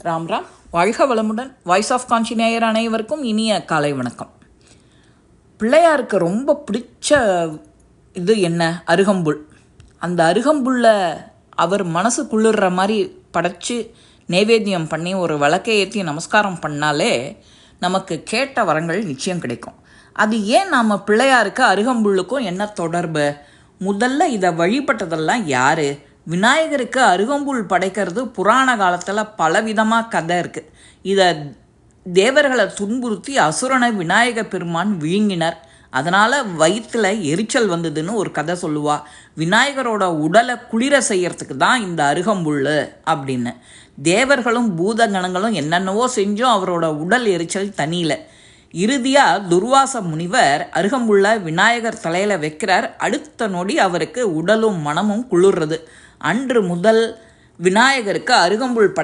ராம் ராம். வாழ்க வளமுடன். Voice of காஞ்சி நேயர் அனைவருக்கும் இனிய காலை வணக்கம். பிள்ளையாருக்கு ரொம்ப பிடிச்ச இது என்ன? அருகம்புல். அந்த அருகம்புல்லை அவர் மனசு குளிர்ற மாதிரி படைச்சி நைவேத்தியம் பண்ணி ஒரு விளக்கை ஏற்றி நமஸ்காரம் பண்ணாலே நமக்கு கேட்ட வரங்கள் நிச்சயம் கிடைக்கும். அது ஏன் நாம் பிள்ளையாருக்கு அருகம்புல்லுக்கும் என்ன தொடர்பு? முதல்ல இதை வழிபட்டதெல்லாம் யார்? விநாயகருக்கு அருகம்புல் படைக்கிறது புராண காலத்தில் பலவிதமாக கதை இருக்குது. இதை தேவர்களை துன்புறுத்தி அசுரனை விநாயக பெருமான் விழுங்கினர். அதனால் வயிற்றில் எரிச்சல் வந்ததுன்னு ஒரு கதை சொல்லுவா. விநாயகரோட உடலை குளிர செய்யறதுக்கு தான் இந்த அருகம்புல் அப்படின்னு. தேவர்களும் பூதகணங்களும் என்னென்னவோ செஞ்சும் அவரோட உடல் எரிச்சல் தனியில. இறுதியாக துர்வாச முனிவர் அருகம்புல்ல விநாயகர் தலையில் வைக்கிறார். அடுத்த நொடி அவருக்கு உடலும் மனமும் குளிர்றது. அன்று முதல் விநாயகருக்கு அருகம்புல் படை